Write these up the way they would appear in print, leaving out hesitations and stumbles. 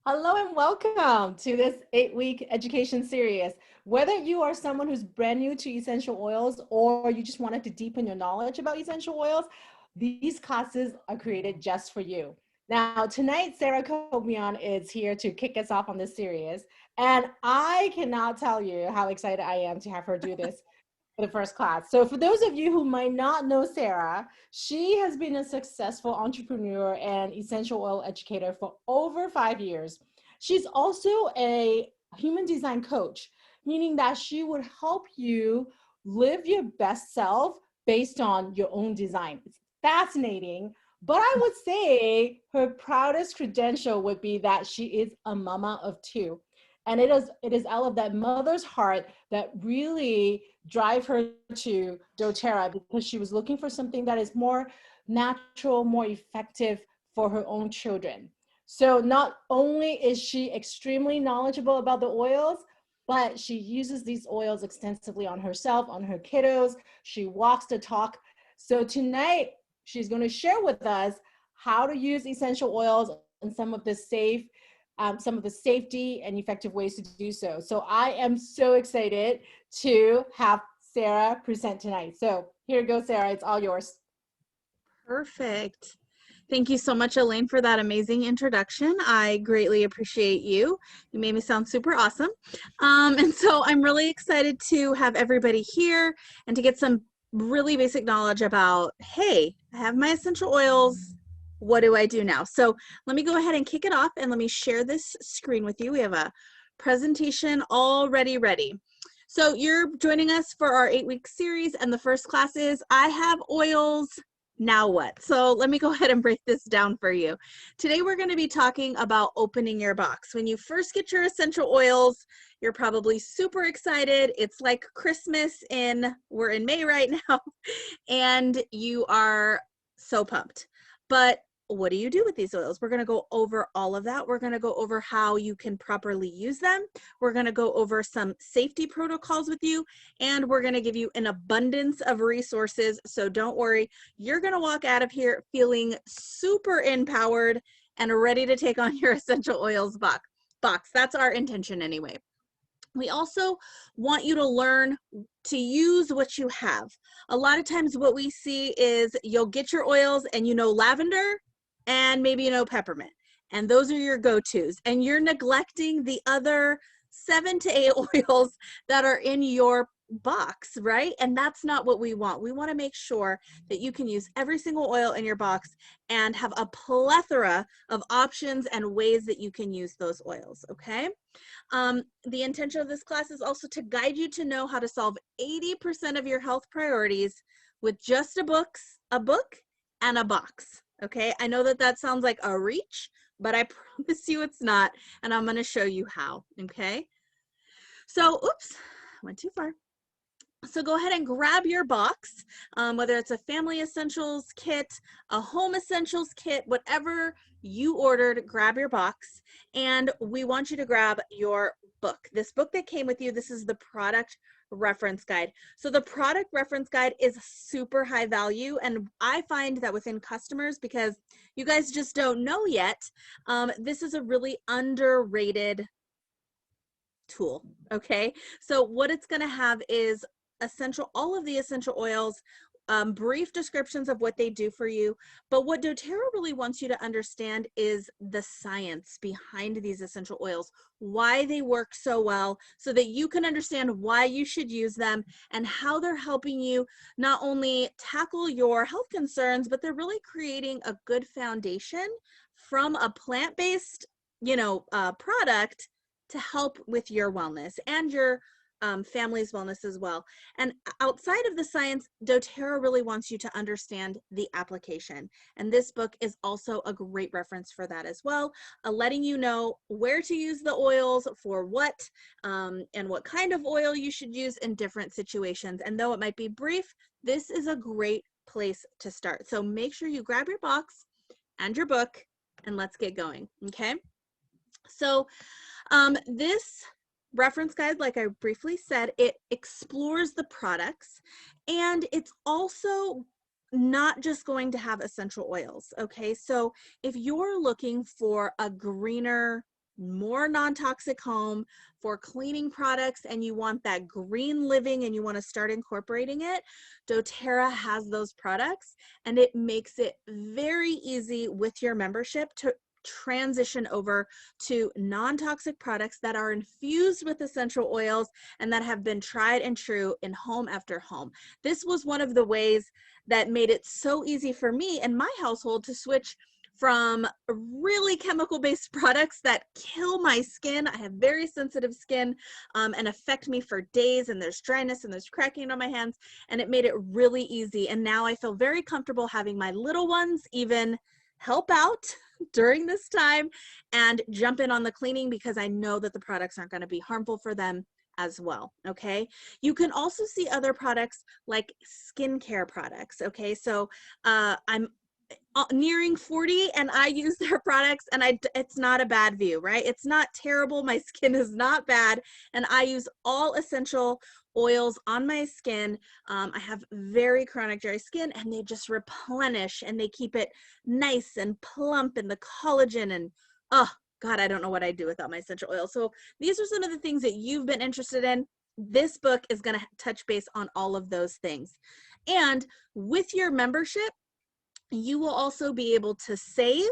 Hello and welcome to this 8-week education series. Whether you are someone who's brand new to essential oils or you just wanted to deepen your knowledge about essential oils, these classes are created just for you. Now, tonight, Sarah Kobian is here to kick us off on this series. And I cannot tell you how excited I am to have her do this for the first class. So for those of you who might not know Sarah, she has been a successful entrepreneur and essential oil educator for over 5 years. She's also a human design coach, meaning that she would help you live your best self based on your own design. It's fascinating. But I would say her proudest credential would be that she is a mama of two. And it is out of that mother's heart that really drive her to doTERRA, because she was looking for something that is more natural, more effective for her own children. So not only is she extremely knowledgeable about the oils, but she uses these oils extensively on herself, on her kiddos. She walks the talk. So tonight, she's going to share with us how to use essential oils and some of the safety and effective ways to do so. So I am so excited to have Sarah present tonight. So here you go, Sarah. It's all yours. Perfect. Thank you so much, Elaine, for that amazing introduction. I greatly appreciate you. You made me sound super awesome. And so I'm really excited to have everybody here and to get some really basic knowledge about, hey, I have my essential oils. What do I do now? So let me go ahead and kick it off and let me share this screen with you. We have a presentation already ready. So you're joining us for our 8-week series, and the first class is I have oils. Now what? So let me go ahead and break this down for you. Today we're going to be talking about opening your box. When you first get your essential oils, you're probably super excited. It's like Christmas we're in May right now, and you are so pumped. But what do you do with these oils? We're going to go over all of that. We're going to go over how you can properly use them. We're going to go over some safety protocols with you, and we're going to give you an abundance of resources. So don't worry, you're going to walk out of here feeling super empowered and ready to take on your essential oils box. That's our intention anyway. We also want you to learn to use what you have. A lot of times what we see is you'll get your oils and you know lavender and maybe you know peppermint. And those are your go-tos. And you're neglecting the other 7 to 8 oils that are in your box, right? And that's not what we want. We want to make sure that you can use every single oil in your box and have a plethora of options and ways that you can use those oils, okay? The intention of this class is also to guide you to know how to solve 80% of your health priorities with just a book and a box. Okay, I know that that sounds like a reach, but I promise you it's not, and I'm going to show you how. Okay, so oops, went too far. So go ahead and grab your box, whether it's a family essentials kit, a home essentials kit, whatever you ordered, grab your box. And we want you to grab your book. This book that came with you, this is the product reference guide. So the product reference guide is super high value. And I find that within customers, because you guys just don't know yet, this is a really underrated tool. Okay, so what it's going to have is all of the essential oils, brief descriptions of what they do for you. But what doTERRA really wants you to understand is the science behind these essential oils, why they work so well, so that you can understand why you should use them and how they're helping you not only tackle your health concerns, but they're really creating a good foundation from a plant-based, product to help with your wellness and your family's wellness as well. And outside of the science, doTERRA really wants you to understand the application. And this book is also a great reference for that as well, letting you know where to use the oils for what, and what kind of oil you should use in different situations. And though it might be brief, this is a great place to start. So make sure you grab your box and your book and let's get going, okay? So this reference guide, like I briefly said, it explores the products, and it's also not just going to have essential oils, okay? So if you're looking for a greener more non-toxic home, for cleaning products, and you want that green living and you want to start incorporating it, doTERRA has those products, and it makes it very easy with your membership to transition over to non-toxic products that are infused with essential oils and that have been tried and true in home after home. This was one of the ways that made it so easy for me and my household to switch from really chemical-based products that kill my skin. I have very sensitive skin and affect me for days, and there's dryness and there's cracking on my hands, and it made it really easy. And now I feel very comfortable having my little ones even help out during this time and jump in on the cleaning because I know that the products aren't going to be harmful for them as well. Okay. You can also see other products like skincare products. Okay. So I'm nearing 40 and I use their products, and it's not a bad view, right? It's not terrible. My skin is not bad. And I use all essential oils on my skin. I have very chronic dry skin, and they just replenish and they keep it nice and plump, and the collagen, and oh God, I don't know what I'd do without my essential oil. So these are some of the things that you've been interested in. This book is going to touch base on all of those things. And with your membership, you will also be able to save.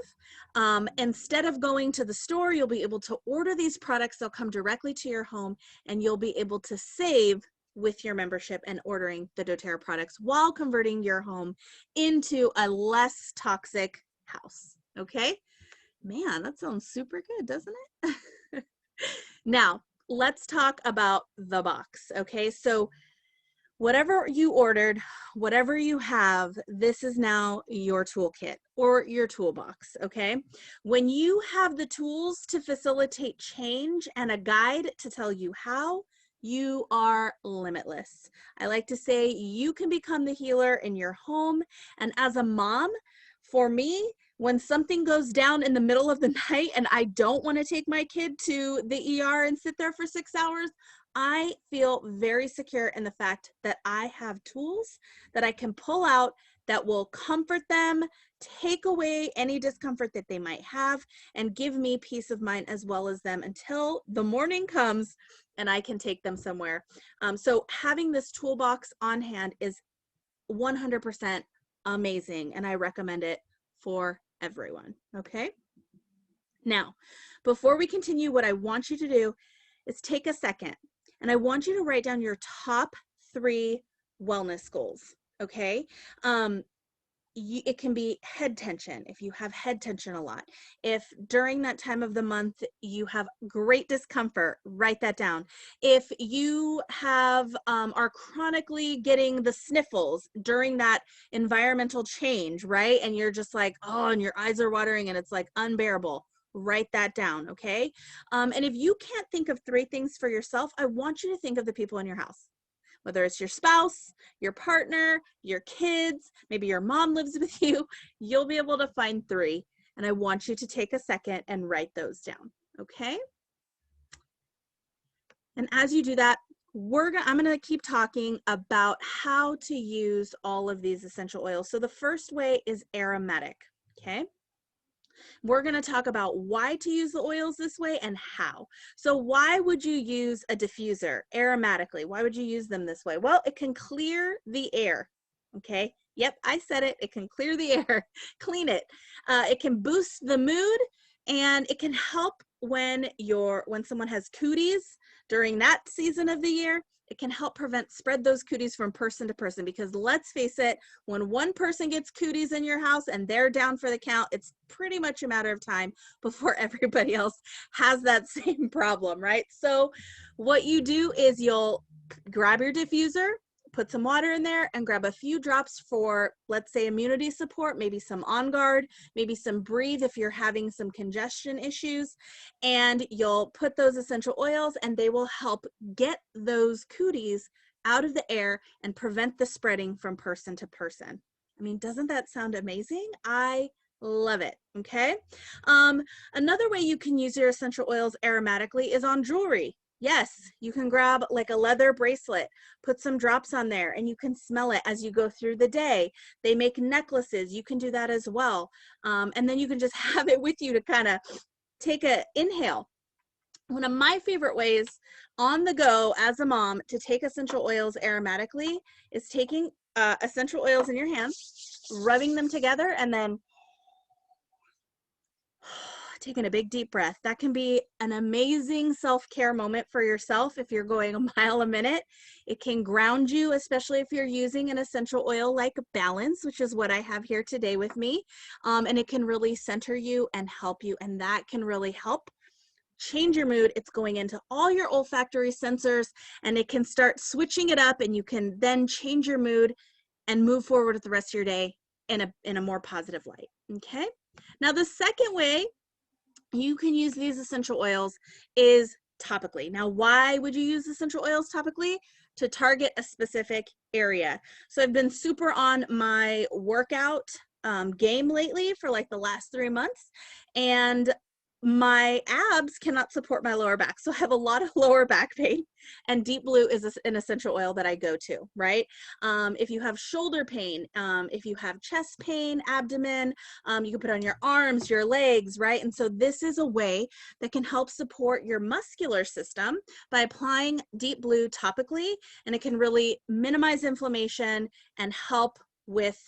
Instead of going to the store, you'll be able to order these products. They'll come directly to your home, and you'll be able to save with your membership and ordering the doTERRA products while converting your home into a less toxic house. Okay? Man, that sounds super good, doesn't it? Now, let's talk about the box. Okay, so whatever you ordered, whatever you have, this is now your toolkit or your toolbox, okay? When you have the tools to facilitate change and a guide to tell you how, you are limitless. I like to say you can become the healer in your home. And as a mom, for me, when something goes down in the middle of the night and I don't want to take my kid to the ER and sit there for 6 hours, I feel very secure in the fact that I have tools that I can pull out that will comfort them, take away any discomfort that they might have, and give me peace of mind as well as them until the morning comes and I can take them somewhere. So having this toolbox on hand is 100% amazing, and I recommend it for everyone, okay? Now, before we continue, what I want you to do is take a second, and I want you to write down your top 3 wellness goals, okay? It can be head tension, if you have head tension a lot. If during that time of the month you have great discomfort, write that down. If you have are chronically getting the sniffles during that environmental change, right? And you're just like, oh, and your eyes are watering and it's like unbearable, write that down, okay? And if you can't think of 3 things for yourself, I want you to think of the people in your house. Whether it's your spouse, your partner, your kids, maybe your mom lives with you, you'll be able to find 3. And I want you to take a second and write those down, okay? And as you do that, I'm gonna keep talking about how to use all of these essential oils. So the first way is aromatic, okay? We're going to talk about why to use the oils this way and how. So why would you use a diffuser aromatically? Why would you use them this way? Well, it can clear the air. Okay. Yep, I said it. It can clear the air, clean it. It can boost the mood, and it can help when someone has cooties during that season of the year. It can help spread those cooties from person to person, because let's face it, when one person gets cooties in your house and they're down for the count, it's pretty much a matter of time before everybody else has that same problem, right? So what you do is you'll grab your diffuser, put some water in there, and grab a few drops for, let's say, immunity support, maybe some On Guard, maybe some Breathe if you're having some congestion issues, and you'll put those essential oils, and they will help get those cooties out of the air and prevent the spreading from person to person. I mean, doesn't that sound amazing? I love it, okay? Another way you can use your essential oils aromatically is on jewelry. Yes, you can grab like a leather bracelet, put some drops on there, and you can smell it as you go through the day. They make necklaces. You can do that as well. And then you can just have it with you to kind of take an inhale One of my favorite ways on the go as a mom to take essential oils aromatically is taking essential oils in your hands, rubbing them together, and then taking a big deep breath. That can be an amazing self-care moment for yourself if you're going a mile a minute. It can ground you, especially if you're using an essential oil like Balance, which is what I have here today with me. And it can really center you and help you, and that can really help change your mood. It's going into all your olfactory sensors, and it can start switching it up, and you can then change your mood and move forward with the rest of your day in a more positive light. Okay. Now, the second way you can use these essential oils is topically. Now, why would you use essential oils topically? To target a specific area. So I've been super on my workout game lately for like the last 3 months, and my abs cannot support my lower back. So I have a lot of lower back pain, and Deep Blue is an essential oil that I go to, right? If you have shoulder pain, if you have chest pain, abdomen, you can put on your arms, your legs, right? And so this is a way that can help support your muscular system by applying Deep Blue topically, and it can really minimize inflammation and help with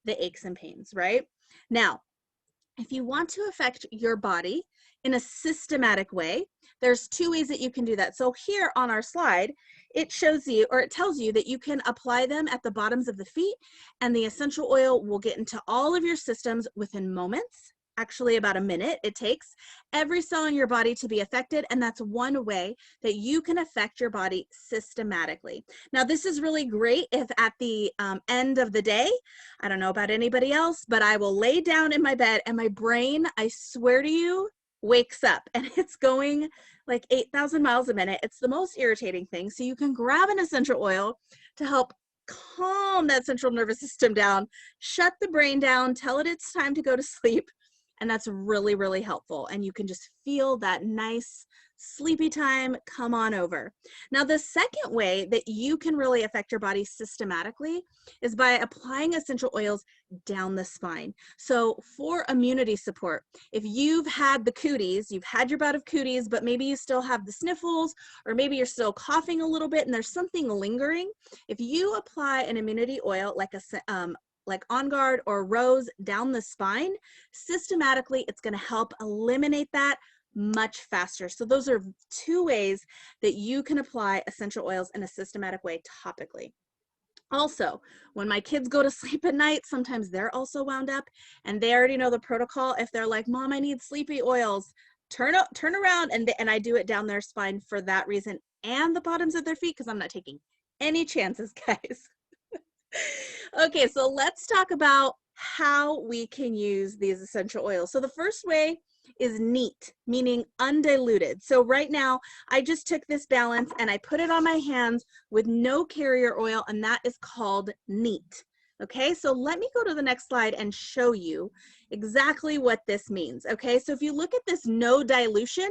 the aches and pains, right? Now, if you want to affect your body in a systematic way, there's 2 ways that you can do that. So here on our slide, it shows you, or it tells you that you can apply them at the bottoms of the feet, and the essential oil will get into all of your systems within moments. Actually, about a minute it takes every cell in your body to be affected, and that's one way that you can affect your body systematically. Now, this is really great if at the end of the day, I don't know about anybody else, but I will lay down in my bed and my brain, I swear to you, wakes up, and it's going like 8,000 miles a minute. It's the most irritating thing. So you can grab an essential oil to help calm that central nervous system down, shut the brain down, tell it it's time to go to sleep. And that's really, really helpful. And you can just feel that nice sleepy time come on over. Now, the second way that you can really affect your body systematically is by applying essential oils down the spine. So for immunity support, if you've had the cooties, you've had your bout of cooties, but maybe you still have the sniffles, or maybe you're still coughing a little bit and there's something lingering, if you apply an immunity oil like On Guard or Rose down the spine, systematically, it's going to help eliminate that much faster. So those are 2 ways that you can apply essential oils in a systematic way topically. Also, when my kids go to sleep at night, sometimes they're also wound up, and they already know the protocol. If they're like, Mom, I need sleepy oils, turn around, and I do it down their spine for that reason, and the bottoms of their feet, because I'm not taking any chances, guys. Okay, so let's talk about how we can use these essential oils. So the first way is neat, meaning undiluted. So right now, I just took this Balance and I put it on my hands with no carrier oil, and that is called neat. Okay, so let me go to the next slide and show you exactly what this means. Okay, so if you look at this no dilution,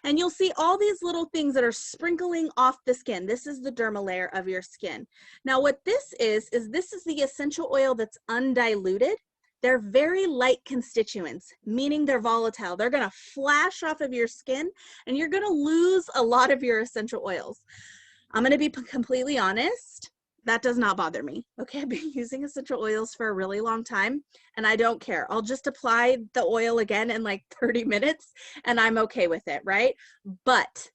and you'll see all these little things that are sprinkling off the skin. This is the dermal layer of your skin. Now, what this is this is the essential oil that's undiluted. They're very light constituents, meaning they're volatile. They're gonna flash off of your skin, and you're gonna lose a lot of your essential oils. I'm gonna be completely honest. That does not bother me. Okay, I've been using essential oils for a really long time, and I don't care. I'll just apply the oil again in like 30 minutes, and I'm okay with it, right? But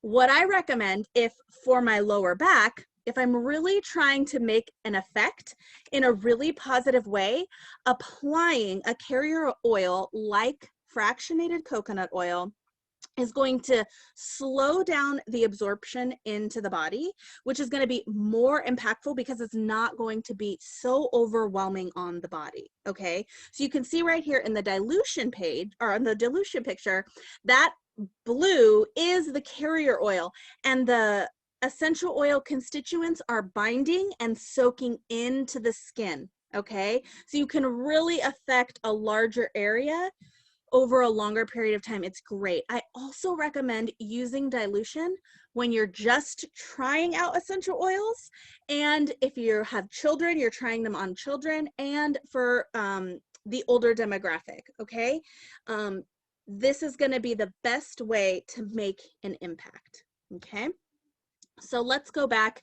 what I recommend, if for my lower back, if I'm really trying to make an effect in a really positive way, applying a carrier oil like fractionated coconut oil is going to slow down the absorption into the body, which is going to be more impactful because it's not going to be so overwhelming on the body. Okay, so you can see right here in the dilution page, or on the dilution picture, that blue is the carrier oil, and the essential oil constituents are binding and soaking into the skin. Okay, so you can really affect a larger area over a longer period of time. It's great. I also recommend using dilution when you're just trying out essential oils, and if you have children, you're trying them on children, and for the older demographic. Okay, this is going to be the best way to make an impact. Okay, so let's go back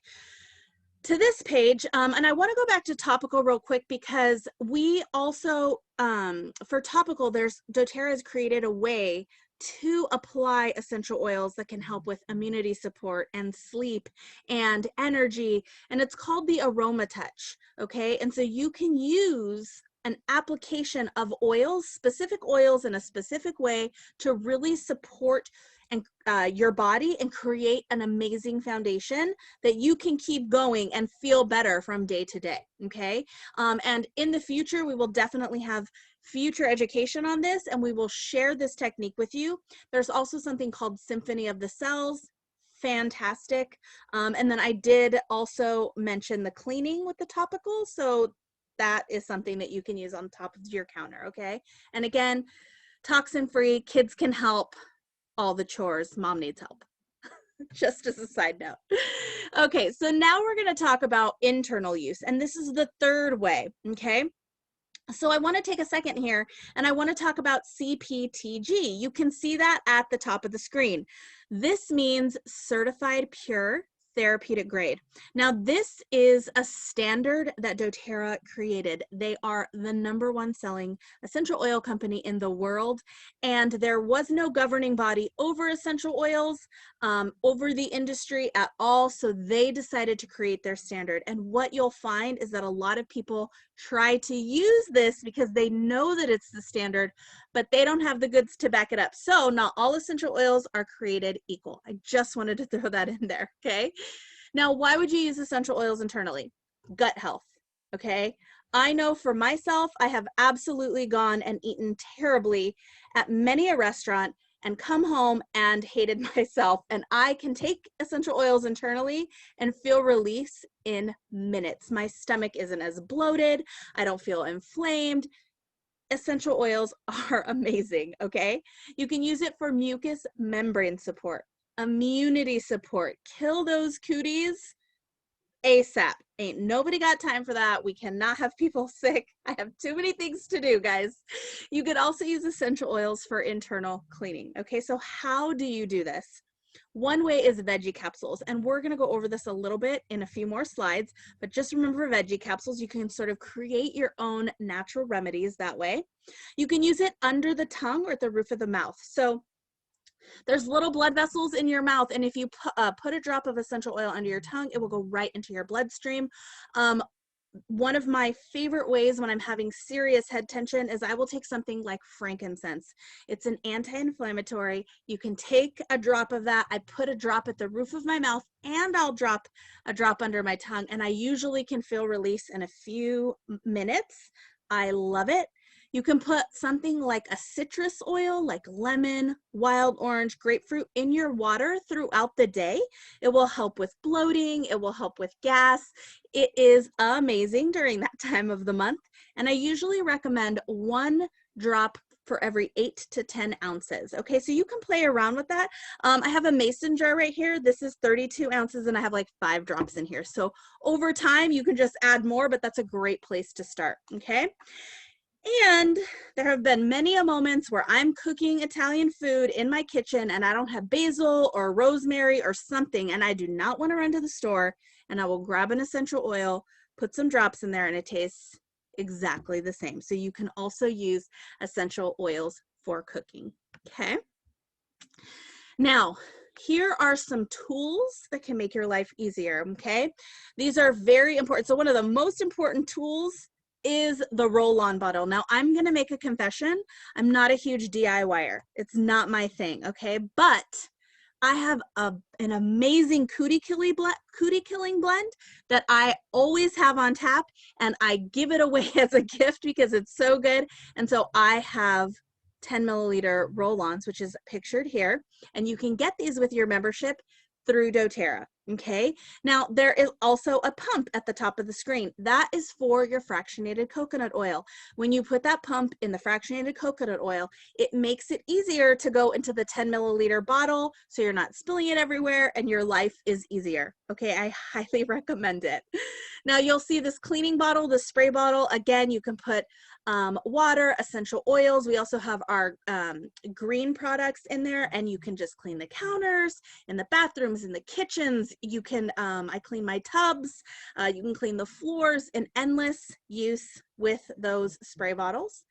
to this page, and I want to go back to topical real quick, because we also, for topical, doTERRA has created a way to apply essential oils that can help with immunity support and sleep and energy, and it's called the Aroma Touch. Okay, and so you can use an application of oils, specific oils in a specific way to really support and your body and create an amazing foundation that you can keep going and feel better from day to day. Okay, and in the future we will definitely have future education on this, and we will share this technique with you. There's also something called Symphony of the Cells. Fantastic. And then I did also mention the cleaning with the topical, so that is something that you can use on top of your counter. Okay, and again, toxin free, kids can help all the chores, mom needs help. Just as a side note. Okay, so now we're going to talk about internal use, and this is the third way. Okay, so I want to take a second here, and I want to talk about CPTG. You can see that at the top of the screen. This means Certified Pure Therapeutic Grade. Now, this is a standard that doTERRA created. They are the #1 selling essential oil company in the world, and there was no governing body over essential oils, over the industry at all, so they decided to create their standard. And what you'll find is that a lot of people try to use this because they know that it's the standard, but they don't have the goods to back it up. So not all essential oils are created equal. I just wanted to throw that in there, okay? Now, why would you use essential oils internally? Gut health, okay? I know for myself, I have absolutely gone and eaten terribly at many a restaurant and come home and hated myself. And I can take essential oils internally and feel release in minutes. My stomach isn't as bloated. I don't feel inflamed. Essential oils are amazing, okay? You can use it for mucous membrane support, immunity support, kill those cooties ASAP. Ain't nobody got time for that. We cannot have people sick. I have too many things to do, guys. You could also use essential oils for internal cleaning. Okay, so how do you do this? One way is veggie capsules, and we're going to go over this a little bit in a few more slides, but just remember veggie capsules, you can sort of create your own natural remedies that way. You can use it under the tongue or at the roof of the mouth. So there's little blood vessels in your mouth, and if you put a drop of essential oil under your tongue, it will go right into your bloodstream. One of my favorite ways when I'm having serious head tension is I will take something like frankincense. It's an anti-inflammatory. You can take a drop of that. I put a drop at the roof of my mouth, and I'll drop a drop under my tongue, and I usually can feel release in a few minutes. I love it. You can put something like a citrus oil, like lemon, wild orange, grapefruit in your water throughout the day. It will help with bloating. It will help with gas. It is amazing during that time of the month. And I usually recommend 1 drop for every 8 to 10 ounces. Okay, so you can play around with that. I have a mason jar right here. This is 32 ounces, and I have like 5 drops in here. So over time, you can just add more, but that's a great place to start, okay? And there have been many moments where I'm cooking Italian food in my kitchen and I don't have basil or rosemary or something, and I do not want to run to the store, and I will grab an essential oil, put some drops in there, and it tastes exactly the same. So you can also use essential oils for cooking, okay? Now, here are some tools that can make your life easier, okay? These are very important. So one of the most important tools is the roll-on bottle. Now, I'm going to make a confession. I'm not a huge DIYer. It's not my thing, okay? But I have an amazing cootie killing blend that I always have on tap, and I give it away as a gift because it's so good. And so I have 10 milliliter roll-ons, which is pictured here, and you can get these with your membership through doTERRA. Okay, now there is also a pump at the top of the screen. That is for your fractionated coconut oil. When you put that pump in the fractionated coconut oil, it makes it easier to go into the 10 milliliter bottle, so you're not spilling it everywhere and your life is easier. Okay, I highly recommend it. Now you'll see this cleaning bottle, the spray bottle. Again, you can put water, essential oils. We also have our green products in there, and you can just clean the counters, in the bathrooms, in the kitchens. You can, I clean my tubs. You can clean the floors, in endless use with those spray bottles.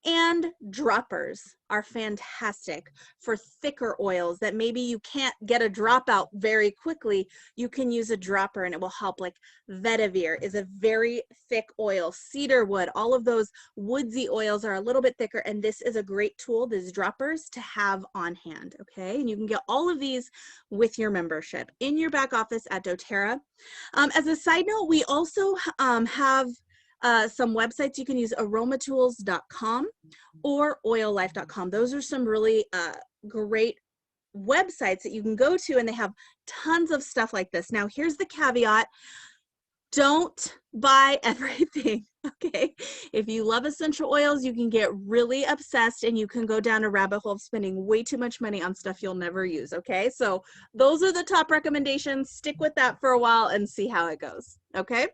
And droppers are fantastic for thicker oils that maybe you can't get a drop out very quickly. You can use a dropper and it will help. Like vetiver is a very thick oil. Cedarwood, all of those woodsy oils are a little bit thicker, and this is a great tool, these droppers, to have on hand, okay? And you can get all of these with your membership in your back office at doTERRA. As a side note, we also have some websites you can use, aromatools.com or oillife.com. Those are some really great websites that you can go to, and they have tons of stuff like this. Now, here's the caveat. Don't buy everything, okay? If you love essential oils, you can get really obsessed and you can go down a rabbit hole of spending way too much money on stuff you'll never use, okay? So those are the top recommendations. Stick with that for a while and see how it goes, okay?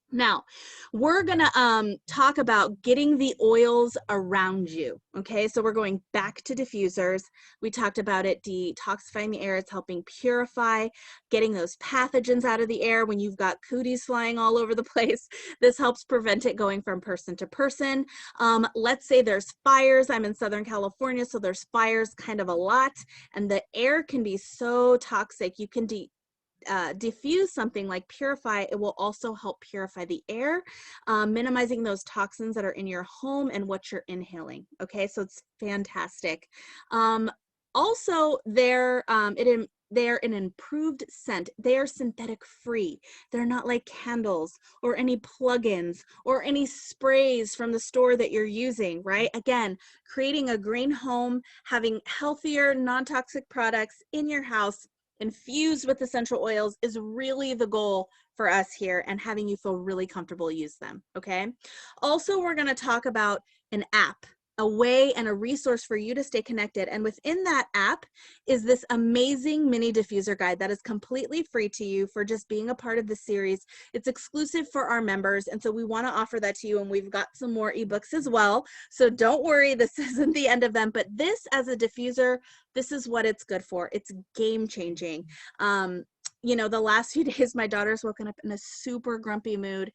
Now, we're going to talk about getting the oils around you, okay? So we're going back to diffusers. We talked about it detoxifying the air. It's helping purify, getting those pathogens out of the air when you've got cooties flying all over the place. This helps prevent it going from person to person. Let's say there's fires. I'm in Southern California, so there's fires kind of a lot, and the air can be so toxic. You can diffuse something like Purify. It will also help purify the air, minimizing those toxins that are in your home and what you're inhaling. Okay, so it's fantastic. Also, they're an improved scent. They are synthetic free. They're not like candles or any plugins or any sprays from the store that you're using, right? Again, creating a green home, having healthier, non-toxic products in your house infused with essential oils is really the goal for us here, and having you feel really comfortable use them, okay? Also, we're going to talk about an app, a way and a resource for you to stay connected. And within that app is this amazing mini diffuser guide that is completely free to you for just being a part of the series. It's exclusive for our members, and so we want to offer that to you, and we've got some more ebooks as well. So don't worry, this isn't the end of them, but this as a diffuser, this is what it's good for. It's game changing. You know, the last few days, my daughter's woken up in a super grumpy mood.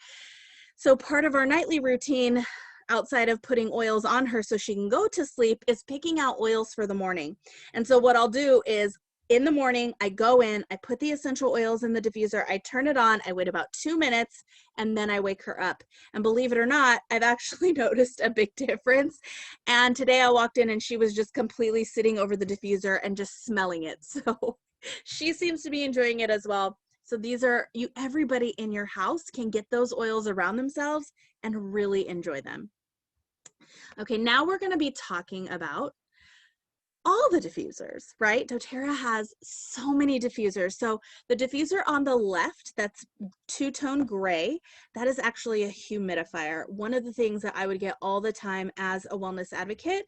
So part of our nightly routine, outside of putting oils on her so she can go to sleep, is picking out oils for the morning. And so what I'll do is in the morning, I go in, I put the essential oils in the diffuser, I turn it on, I wait about 2 minutes, and then I wake her up. And believe it or not, I've actually noticed a big difference. And today I walked in and she was just completely sitting over the diffuser and just smelling it. So she seems to be enjoying it as well. So these are, everybody in your house can get those oils around themselves and really enjoy them. Okay, now we're going to be talking about all the diffusers, right? doTERRA has so many diffusers. So the diffuser on the left, that's two-tone gray, that is actually a humidifier. One of the things that I would get all the time as a wellness advocate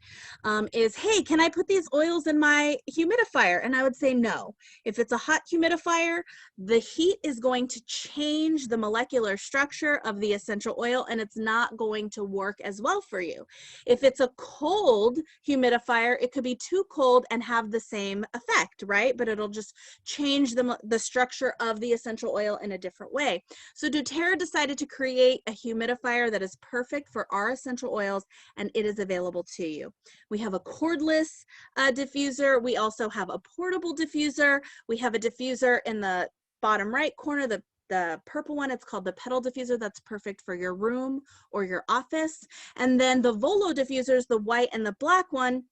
is, hey, can I put these oils in my humidifier? And I would say no. If it's a hot humidifier, the heat is going to change the molecular structure of the essential oil, and it's not going to work as well for you. If it's a cold humidifier, it could be too cold and have the same effect, right? But it'll just change the structure of the essential oil in a different way. So doTERRA decided to create a humidifier that is perfect for our essential oils, and it is available to you. We have a cordless diffuser. We also have a portable diffuser. We have a diffuser in the bottom right corner, the purple one. It's called the pedal diffuser. That's perfect for your room or your office. And then the Volo diffusers, the white and the black one,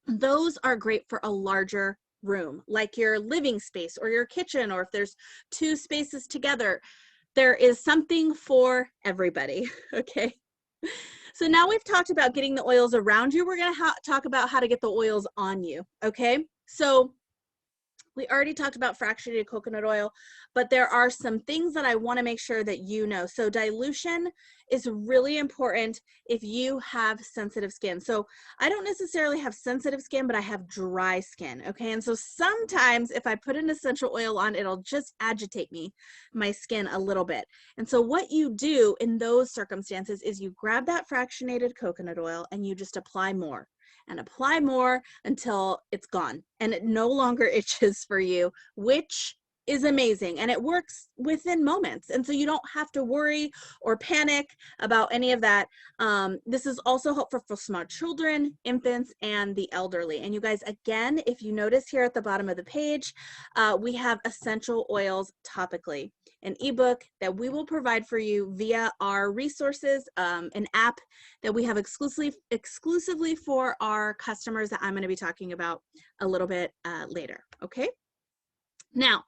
those are great for a larger room, like your living space or your kitchen, or if there's two spaces together. There is something for everybody, okay? So now we've talked about getting the oils around you. We're going to talk about how to get the oils on you, okay? So We already talked about fractionated coconut oil, but there are some things that I want to make sure that you know. So dilution is really important if you have sensitive skin. So I don't necessarily have sensitive skin, but I have dry skin, okay? And so sometimes if I put an essential oil on, it'll just agitate my skin a little bit. And so what you do in those circumstances is you grab that fractionated coconut oil and you just apply more and apply more until it's gone and it no longer itches for you, which is amazing, and it works within moments. And so you don't have to worry or panic about any of that. This is also helpful for small children, infants, and the elderly. And you guys, again, if you notice here at the bottom of the page, we have essential oils topically, an ebook that we will provide for you via our resources, an app that we have exclusively for our customers that I'm going to be talking about a little bit later. Okay. Now,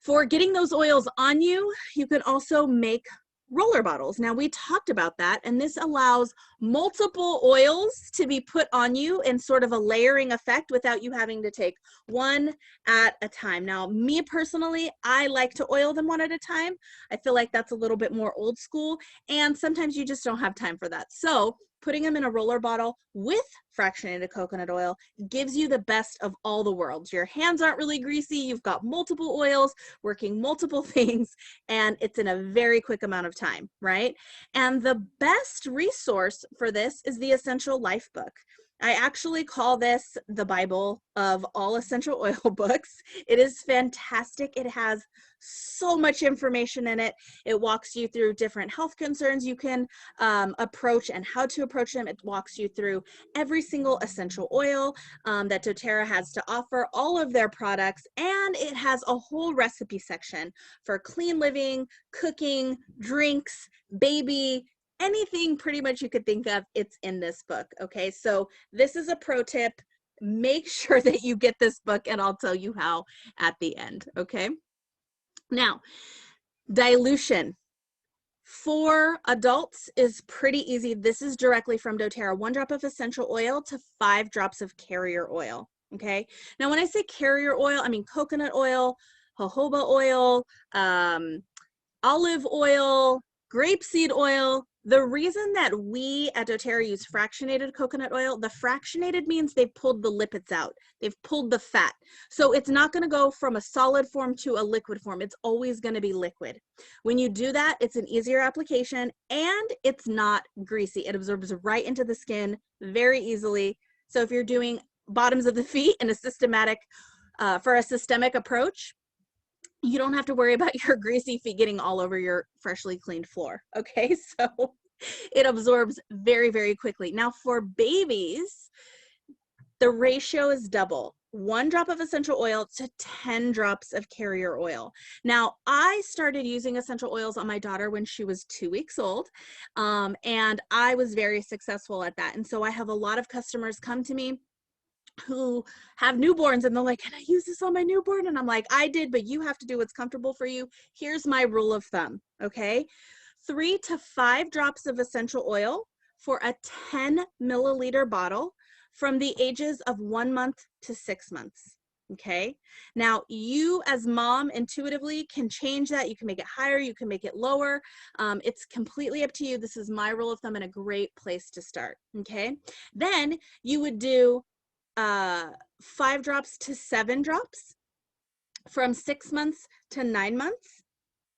for getting those oils on you, you can also make roller bottles. Now, we talked about that, and this allows multiple oils to be put on you in sort of a layering effect without you having to take one at a time. Now, me personally, I like to oil them one at a time. I feel like that's a little bit more old school, and sometimes you just don't have time for that. So putting them in a roller bottle with fractionated coconut oil gives you the best of all the worlds. Your hands aren't really greasy. You've got multiple oils working multiple things, and it's in a very quick amount of time, right? And the best resource for this is the Essential Life book. I actually call this the Bible of all essential oil books. It is fantastic. It has so much information in it. It walks you through different health concerns you can approach and how to approach them. It walks you through every single essential oil that doTERRA has to offer, all of their products, and it has a whole recipe section for clean living, cooking, drinks, baby, anything pretty much you could think of, it's in this book. Okay, so this is a pro tip. Make sure that you get this book, and I'll tell you how at the end. Okay, now dilution for adults is pretty easy. This is directly from doTERRA. 1 drop of essential oil to 5 drops of carrier oil. Okay, now when I say carrier oil, I mean coconut oil, jojoba oil, olive oil, grapeseed oil. The reason that we at doTERRA use fractionated coconut oil, the fractionated means they've pulled the lipids out. They've pulled the fat. So it's not going to go from a solid form to a liquid form. It's always going to be liquid. When you do that, it's an easier application and it's not greasy. It absorbs right into the skin very easily. So if you're doing bottoms of the feet in a systematic, for a systemic approach, you don't have to worry about your greasy feet getting all over your freshly cleaned floor. Okay, so it absorbs very, very quickly. Now for babies, the ratio is double. 1 drop of essential oil to 10 drops of carrier oil. Now, I started using essential oils on my daughter when she was 2 weeks old, and I was very successful at that. And so I have a lot of customers come to me who have newborns and they're like, can I use this on my newborn? And I'm like, I did, but you have to do what's comfortable for you. Here's my rule of thumb, okay? 3 to 5 drops of essential oil for a 10 milliliter bottle from the ages of 1 month to 6 months. Okay, now you as mom intuitively can change that. You can make it higher, you can make it lower. It's completely up to you. This is my rule of thumb and a great place to start. Okay, then you would do 5 drops to 7 drops from 6 months to 9 months,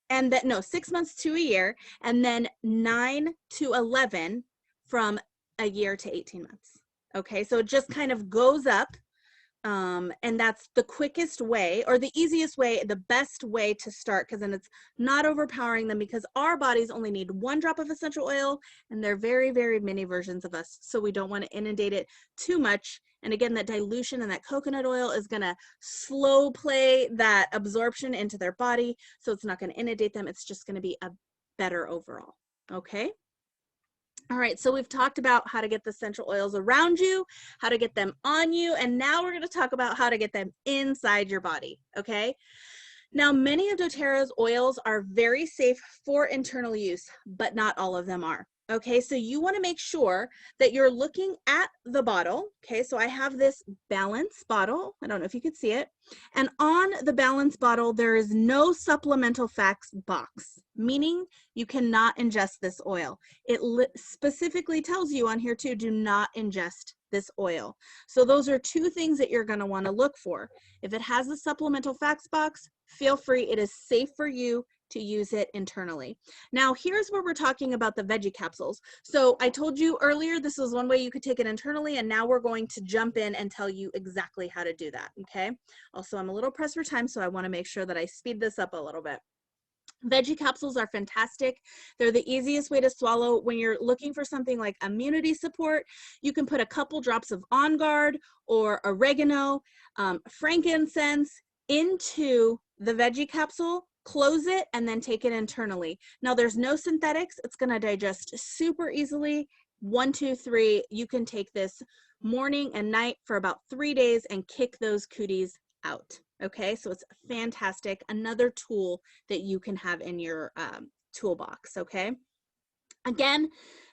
and then 6 months to a year, and then 9 to 11 from a year to 18 months. Okay, so it just kind of goes up. And that's the quickest way, or the easiest way, the best way to start, because then it's not overpowering them, because our bodies only need 1 drop of essential oil, and they're very, very many versions of us. So we don't want to inundate it too much. And again, that dilution and that coconut oil is going to slow play that absorption into their body. So it's not going to inundate them. It's just going to be a better overall. Okay. All right, so we've talked about how to get the essential oils around you, how to get them on you, and now we're going to talk about how to get them inside your body, okay? Now, many of doTERRA's oils are very safe for internal use, but not all of them are. Okay, so you want to make sure that you're looking at the bottle. Okay, so I have this Balance bottle. I don't know if you could see it. And on the Balance bottle, there is no supplemental facts box, meaning you cannot ingest this oil. It specifically tells you on here too, do not ingest this oil. So those are two things that you're going to want to look for. If it has the supplemental facts box, feel free. It is safe for you to use it internally. Now, here's where we're talking about the veggie capsules. So I told you earlier, this was one way you could take it internally, and now we're going to jump in and tell you exactly how to do that, okay? Also, I'm a little pressed for time, so I wanna make sure that I speed this up a little bit. Veggie capsules are fantastic. They're the easiest way to swallow. When you're looking for something like immunity support, you can put a couple drops of On Guard or oregano, frankincense into the veggie capsule, close it, and then take it internally. Now, there's no synthetics. It's going to digest super easily. 1, 2, 3, you can take this morning and night for about 3 days and kick those cooties out. Okay, so it's fantastic. Another tool that you can have in your toolbox, okay? Again,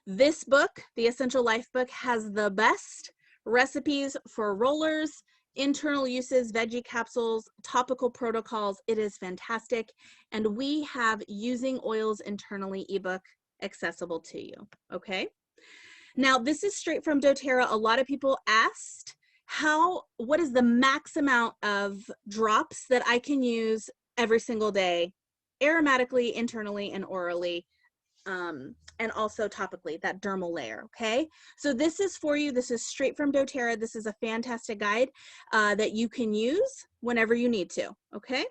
this book, the Essential Life book, has the best recipes for rollers, internal uses, veggie capsules, topical protocols. It is fantastic. And we have Using Oils Internally ebook accessible to you, okay? Now, this is straight from doTERRA. A lot of people asked, what is the max amount of drops that I can use every single day, aromatically, internally, and orally, and also topically, that dermal layer, okay? So this is for you. This is straight from doTERRA. This is a fantastic guide that you can use whenever you need to, okay?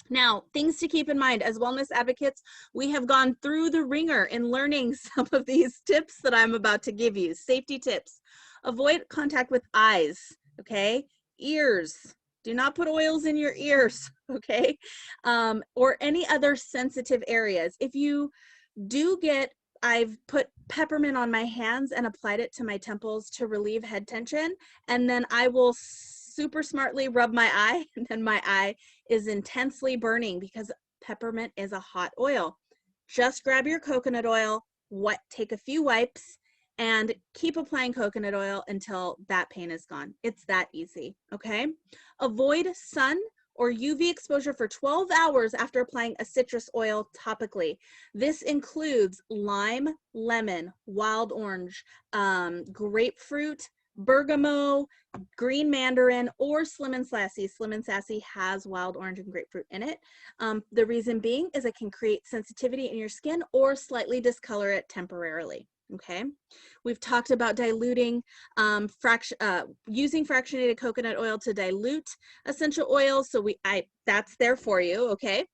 Now, things to keep in mind as wellness advocates, we have gone through the ringer in learning some of these tips that I'm about to give you. Safety tips. Avoid contact with eyes, okay? Ears. Do not put oils in your ears, okay? Or any other sensitive areas. If you do I've put peppermint on my hands and applied it to my temples to relieve head tension, and then I will super smartly rub my eye, and then my eye is intensely burning because peppermint is a hot oil. Just grab your coconut oil, take a few wipes, and keep applying coconut oil until that pain is gone. It's that easy, okay? Avoid sun or UV exposure for 12 hours after applying a citrus oil topically. This includes lime, lemon, wild orange, grapefruit, bergamot, green mandarin, or Slim and Sassy. Slim and Sassy has wild orange and grapefruit in it. The reason being is it can create sensitivity in your skin or slightly discolor it temporarily. Okay, we've talked about diluting, using fractionated coconut oil to dilute essential oils. So that's there for you. Okay,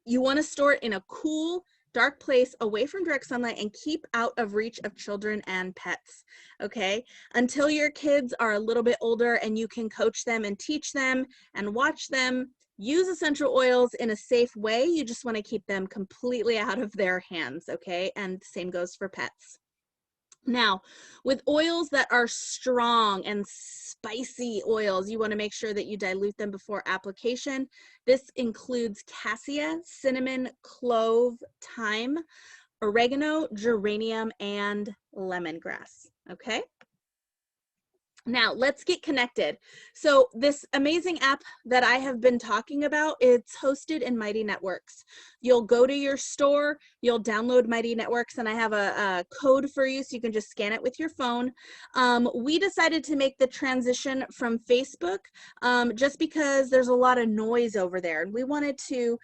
you want to store it in a cool, dark place away from direct sunlight and keep out of reach of children and pets. Okay, until your kids are a little bit older and you can coach them and teach them and watch them use essential oils in a safe way. You just want to keep them completely out of their hands. Okay, and same goes for pets. Now, with oils that are strong and spicy oils, you want to make sure that you dilute them before application. This includes cassia, cinnamon, clove, thyme, oregano, geranium, and lemongrass, okay? Now, let's get connected. So this amazing app that I have been talking about, it's hosted in Mighty Networks. You'll go to your store, you'll download Mighty Networks, and I have a code for you so you can just scan it with your phone. We decided to make the transition from Facebook just because there's a lot of noise over there. And we wanted to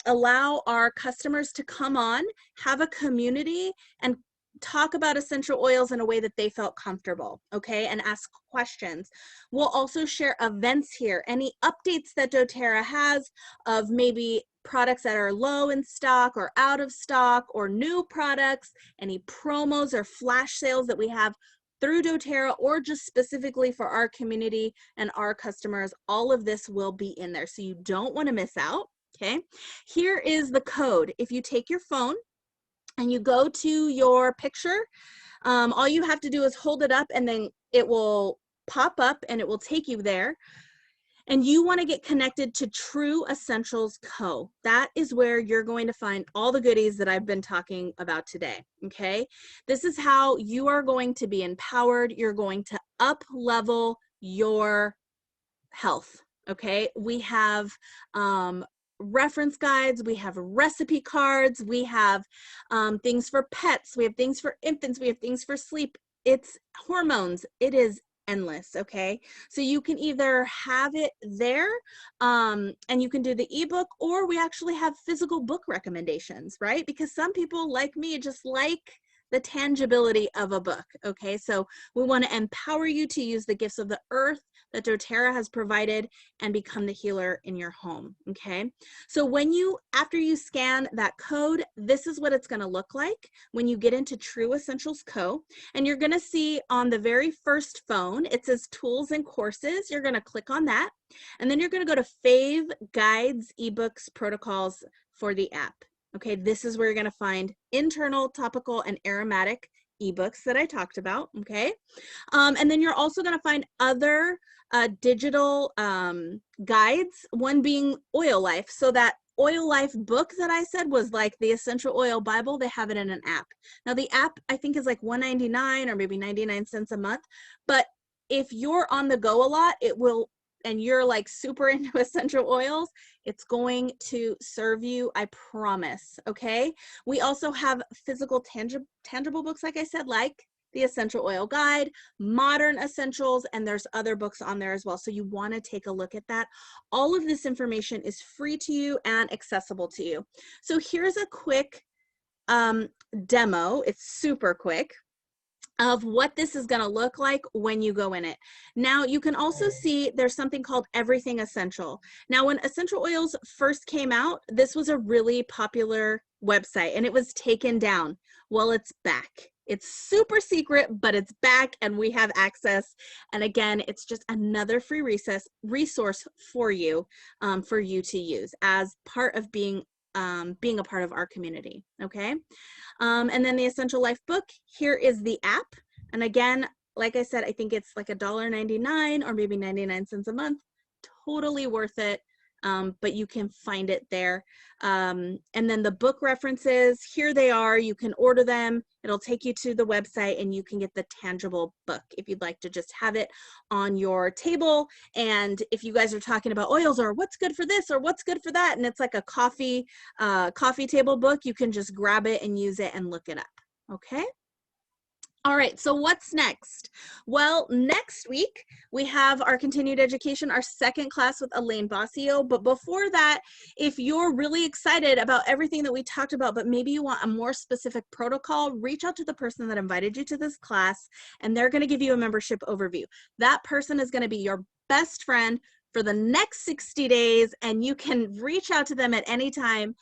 allow our customers to come on, have a community, and talk about essential oils in a way that they felt comfortable, okay, and ask questions. We'll also share events here, any updates that doTERRA has of maybe products that are low in stock or out of stock or new products, any promos or flash sales that we have through doTERRA or just specifically for our community and our customers. All of this will be in there, so you don't want to miss out, okay? Here is the code. If you take your phone and you go to your picture, all you have to do is hold it up and then it will pop up and it will take you there. and you want to get connected to True Essentials Co. That is where you're going to find all the goodies that I've been talking about today, okay? This is how you are going to be empowered. You're going to up level your health, okay? We have reference guides, we have recipe cards, we have things for pets, we have things for infants, we have things for sleep. It's hormones. It is endless, okay? So you can either have it there and you can do the ebook, or we actually have physical book recommendations, right? Because some people like me just like the tangibility of a book, okay? So we want to empower you to use the gifts of the earth that doTERRA has provided and become the healer in your home, okay? So when you, after you scan that code, this is what it's going to look like when you get into True Essentials Co. And you're going to see on the very first phone, it says tools and courses. You're going to click on that. And then you're going to go to Fave, Guides, eBooks, Protocols for the app. Okay, this is where you're going to find internal, topical, and aromatic ebooks that I talked about, okay? And then you're also going to find other digital guides, one being Oil Life. So that Oil Life book that I said was like the Essential Oil Bible. They have it in an app. Now the app I think is like $1.99 or maybe 99 cents a month. But if you're on the go a lot, it will, and you're like super into essential oils, it's going to serve you, I promise, okay? We also have physical tangible books, like I said, like the Essential Oil Guide, Modern Essentials, and there's other books on there as well. So you want to take a look at that. All of this information is free to you and accessible to you. So here's a quick demo. It's super quick of what this is going to look like when you go in it. Now you can also see there's something called Everything Essential. Now when essential oils first came out, this was a really popular website and it was taken down. Well, it's back. It's super secret, but it's back and we have access. And again, it's just another free resource for you to use as part of being a part of our community, okay? And then the Essential Life book, here is the app. And again, like I said, I think it's like $1.99 or maybe 99 cents a month, totally worth it. But you can find it there. And then the book references, here they are, you can order them. It'll take you to the website and you can get the tangible book if you'd like to just have it on your table. And if you guys are talking about oils or what's good for this or what's good for that, and it's like a coffee table book, you can just grab it and use it and look it up, okay? All right, so what's next? Well, next week we have our continued education, our second class with Elaine Bossio. But before that, if you're really excited about everything that we talked about, but maybe you want a more specific protocol, reach out to the person that invited you to this class, and they're gonna give you a membership overview. That person is gonna be your best friend for the next 60 days, and you can reach out to them at any time.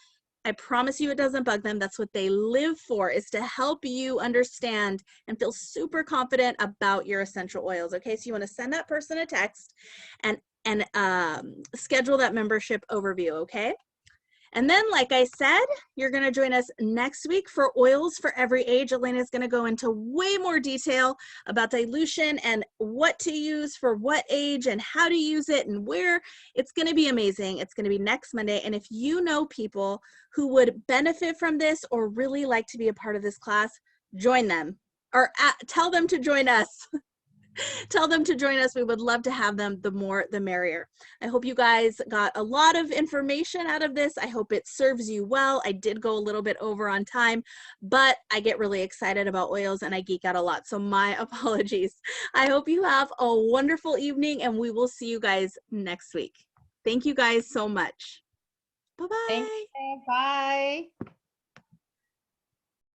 I promise you it doesn't bug them. That's what they live for, is to help you understand and feel super confident about your essential oils. Okay, so you want to send that person a text and schedule that membership overview, okay? And then, like I said, you're going to join us next week for Oils for Every Age. Elena is going to go into way more detail about dilution and what to use for what age and how to use it and where. It's going to be amazing. It's going to be next Monday. And if you know people who would benefit from this or really like to be a part of this class, join them or tell them to join us. Tell them to join us. We would love to have them. The more, the merrier. I hope you guys got a lot of information out of this. I hope it serves you well. I did go a little bit over on time, but I get really excited about oils and I geek out a lot. So my apologies. I hope you have a wonderful evening and we will see you guys next week. Thank you guys so much. Bye-bye. Thank you. Bye.